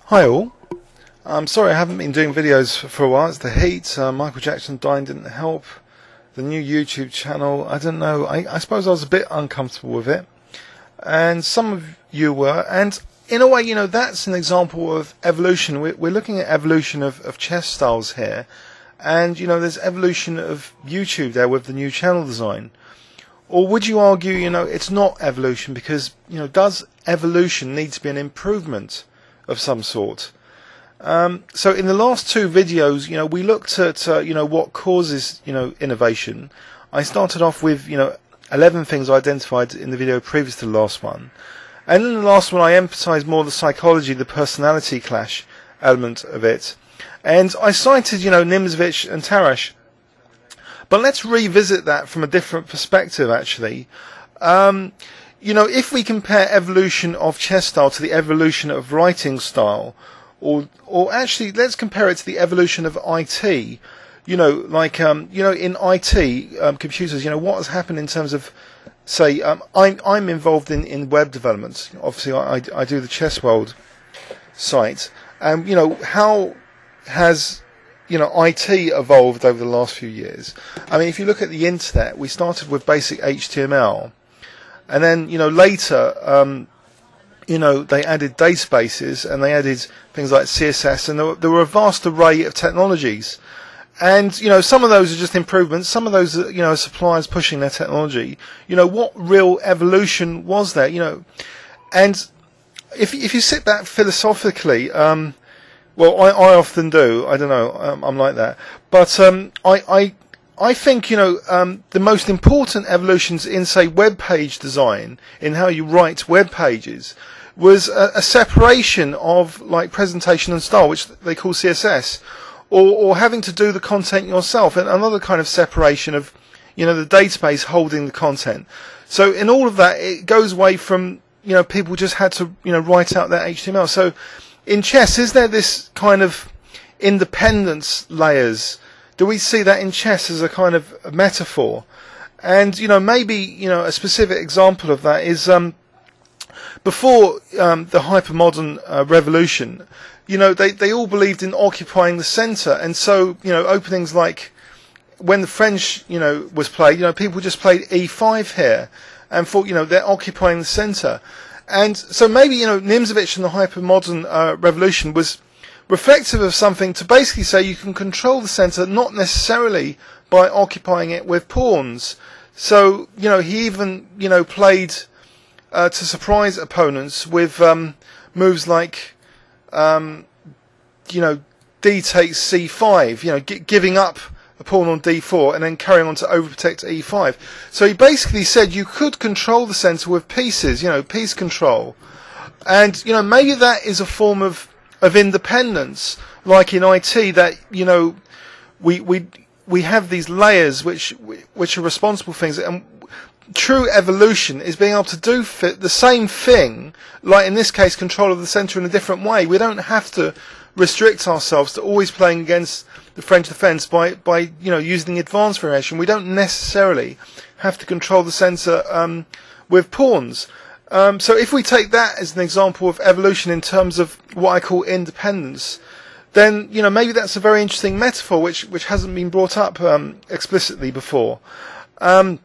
Hi all. I'm sorry I haven't been doing videos for a while. It's the heat. Michael Jackson dying didn't help. The new YouTube channel, I don't know. I suppose I was a bit uncomfortable with it. And some of you were. And in a way, you know, that's an example of evolution. We're looking at evolution of chess styles here. And, you know, there's evolution of YouTube there with the new channel design. Or would you argue, you know, it's not evolution because, you know, does evolution need to be an improvement of some sort? So in the last two videos, you know, we looked at, you know, what causes, you know, innovation. I started off with, you know, 11 things I identified in the video previous to the last one. And in the last one, I emphasized more the psychology, the personality clash element of it. And I cited, you know, Nimzovich and Tarrasch. But let's revisit that from a different perspective, actually. You know, if we compare evolution of chess style to the evolution of writing style, or actually, let's compare it to the evolution of IT. You know, like, you know, in IT, computers, you know, what has happened in terms of, say, I'm involved in web development. Obviously, I do the Chess World site. And, you know, how has, you know, IT evolved over the last few years? I mean, if you look at the internet, we started with basic HTML. And then, you know, later, you know, they added databases and they added things like CSS, and there were a vast array of technologies. And, you know, some of those are just improvements, some of those are, you know, suppliers pushing their technology. You know, what real evolution was there, you know? And if you sit back philosophically, well, I often do, I don't know, I'm like that. But I think, you know, the most important evolutions in, say, web page design, in how you write web pages, was a separation of, like, presentation and style, which they call CSS, or having to do the content yourself, and another kind of separation of, you know, the database holding the content. So in all of that, it goes away from, you know, people just had to, you know, write out their HTML. So in chess, is there this kind of independence layers? Do we see that in chess as a kind of a metaphor? And, you know, maybe, you know, a specific example of that is before the hypermodern revolution, you know, they all believed in occupying the centre. And so, you know, openings like when the French, you know, was played, you know, people just played e5 here and thought, you know, they're occupying the centre. And so maybe, you know, Nimzovich and the hypermodern revolution was reflective of something to basically say you can control the centre, not necessarily by occupying it with pawns. So, you know, he even, you know, played to surprise opponents with moves like, you know, d takes c5, you know, giving up a pawn on d4 and then carrying on to overprotect e5. So he basically said you could control the centre with pieces, you know, piece control. And, you know, maybe that is a form of independence, like in IT, that, you know, we have these layers which are responsible things, and true evolution is being able to do the same thing, like in this case, control of the centre in a different way. We don't have to restrict ourselves to always playing against the French defence by you know, using the advanced variation. We don't necessarily have to control the centre with pawns. So if we take that as an example of evolution in terms of what I call independence, then, you know, maybe that's a very interesting metaphor which hasn't been brought up explicitly before. And,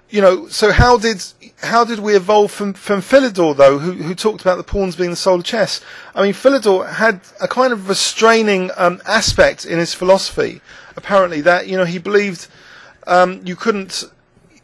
you know, so how did we evolve from Philidor, though, who talked about the pawns being the soul of chess? I mean, Philidor had a kind of restraining aspect in his philosophy, apparently, that, you know, he believed you couldn't,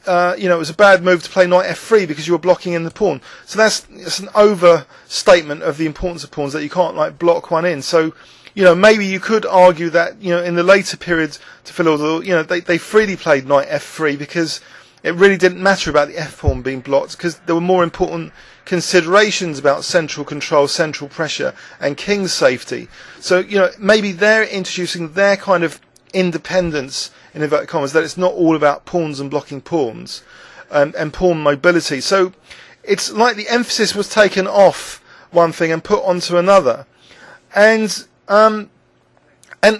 you know, it was a bad move to play knight f3 because you were blocking in the pawn. So that's an overstatement of the importance of pawns, that you can't, like, block one in. So, you know, maybe you could argue that, you know, in the later periods to Philidor, you know, they freely played knight f3 because it really didn't matter about the f-pawn being blocked, because there were more important considerations about central control, central pressure, and king's safety. So, you know, maybe they're introducing their kind of independence, in inverted commas, that it's not all about pawns and blocking pawns and pawn mobility. So it's like the emphasis was taken off one thing and put onto another. And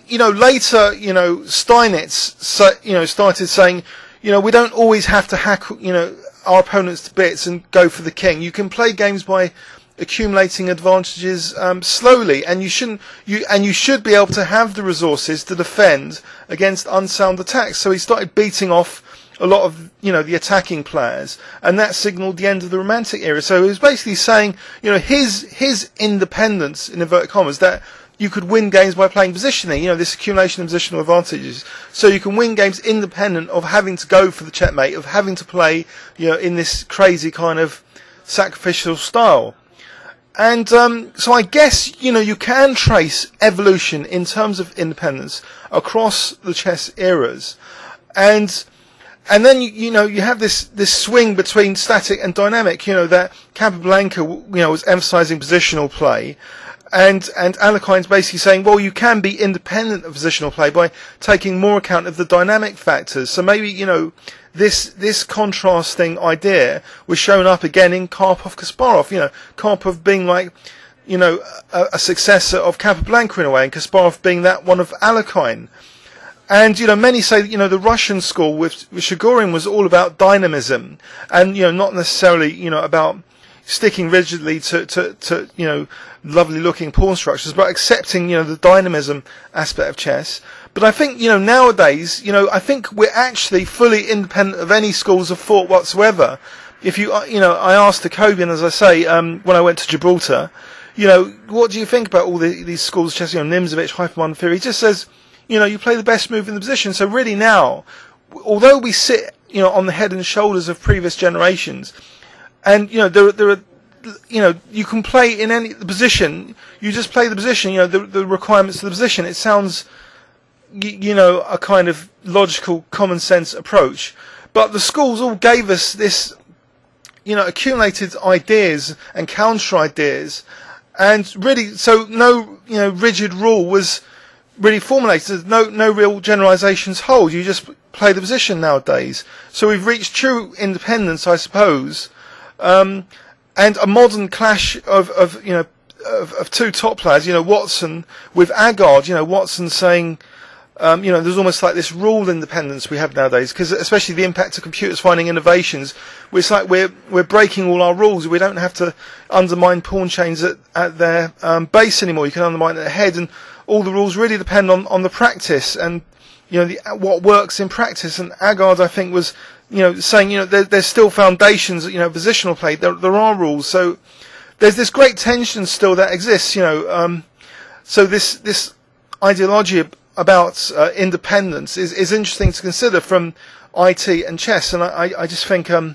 you know, later, you know, Steinitz, you know, started saying, you know, we don't always have to hack, you know, our opponents to bits and go for the king. You can play games by accumulating advantages slowly, and you should be able to have the resources to defend against unsound attacks. So he started beating off a lot of the attacking players, and that signalled the end of the Romantic era. So he was basically saying his independence, in inverted commas, that you could win games by playing positioning, this accumulation of positional advantages. So you can win games independent of having to go for the checkmate, of having to play in this crazy kind of sacrificial style. And so I guess you can trace evolution in terms of independence across the chess eras, and then you have this swing between static and dynamic. That Capablanca was emphasizing positional play, and Alekhine's basically saying, well, you can be independent of positional play by taking more account of the dynamic factors. So maybe this contrasting idea was shown up again in Karpov-Kasparov. Karpov being like a successor of Capablanca in a way, and Kasparov being that one of Alekhine. And many say the Russian school with Chigorin was all about dynamism, and not necessarily about sticking rigidly to lovely looking pawn structures, but accepting the dynamism aspect of chess. But I think nowadays I think we're actually fully independent of any schools of thought whatsoever. If I asked the Kobian, as I say, when I went to Gibraltar, what do you think about all these schools of chess? Nimzovich, Hypermodern theory. He just says you play the best move in the position. So really now, although we sit on the head and shoulders of previous generations, and there are you can play in any position. You just play the position. The requirements of the position. It sounds a kind of logical, common sense approach, but the schools all gave us this accumulated ideas and counter ideas, and really so no rigid rule was really formulated. No real generalizations hold. You just play the position nowadays. So we've reached true independence, I suppose. And a modern clash of two top players, Watson with Agard, Watson saying, there's almost like this rule independence we have nowadays, because especially the impact of computers finding innovations, it's like we're breaking all our rules. We don't have to undermine pawn chains at their base anymore. You can undermine at the head, and all the rules really depend on the practice and what works in practice. And Agard, I think, was saying there's still foundations, positional play. There are rules, so there's this great tension still that exists. So this ideology about independence is interesting to consider from IT and chess, and I just think I've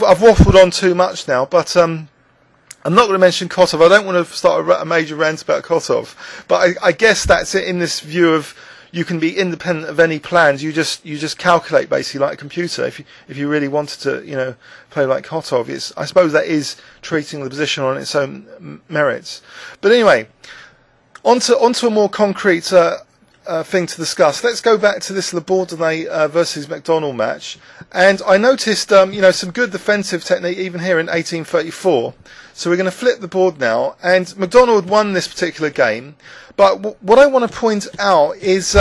waffled on too much now, but I'm not going to mention Kotov. I don't want to start a major rant about Kotov, but I guess that's it in this view of you can be independent of any plans. You just calculate basically like a computer. If you really wanted to play like Kotov, I suppose that is treating the position on its own merits. But anyway, onto a more concrete thing to discuss. Let's go back to this Labordonnais versus McDonald match, and I noticed some good defensive technique even here in 1834. So we're going to flip the board now, and McDonald won this particular game. But what I want to point out is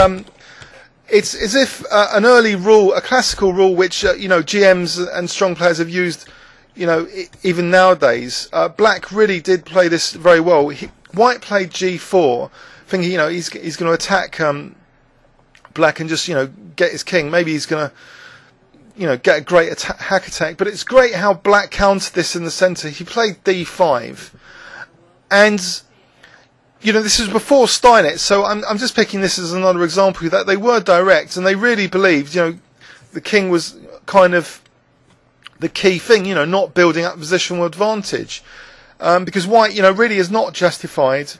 it's as if an early rule, a classical rule, which GMs and strong players have used, even nowadays. Black really did play this very well. White played G4, thinking he's going to attack Black and just get his king. Maybe he's going to get a great hack attack. But it's great how Black countered this in the centre. He played D5, and this is before Steinitz, so I'm just picking this as another example that they were direct and they really believed, the king was kind of the key thing, not building up positional advantage, because White, really is not justified,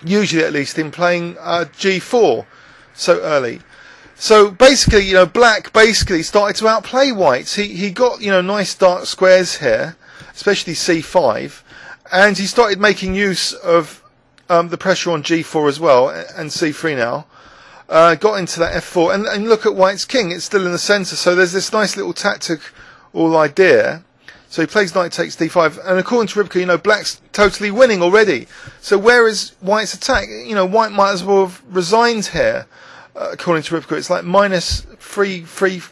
usually at least, in playing G4 so early. So basically, Black basically started to outplay White. He got nice dark squares here, especially C5, and he started making use of the pressure on G4 as well, and C3 now. Got into that F4, and look at White's king, it's still in the centre, so there's this nice little tactical idea. So he plays knight takes D5, and according to Rybka, Black's totally winning already. So where is White's attack? White might as well have resigned here, according to Rybka. It's like -3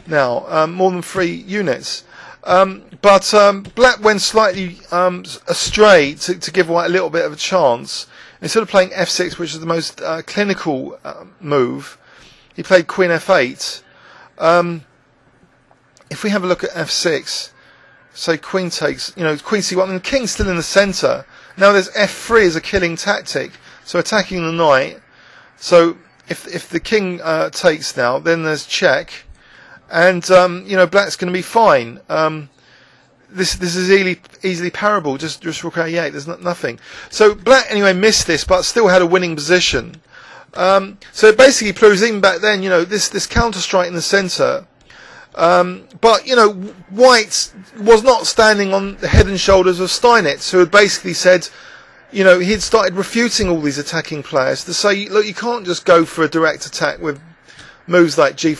now, more than 3 units. But black went slightly astray to give white a little bit of a chance. Instead of playing f6, which is the most clinical move, he played queen f8. If we have a look at f6, say queen takes, you know, queen c1, and the king's still in the centre. Now there's f3 as a killing tactic, so attacking the knight. So if the king takes now, then there's check, and you know, black's going to be fine. This is easily parable. Just rook a8. There's nothing. So black anyway missed this, but still had a winning position. So it basically proves even back then, you know, this counter strike in the centre. But you know, white was not standing on the head and shoulders of Steinitz, who had basically said, you know, he'd started refuting all these attacking players to say, look, you can't just go for a direct attack with moves like g4.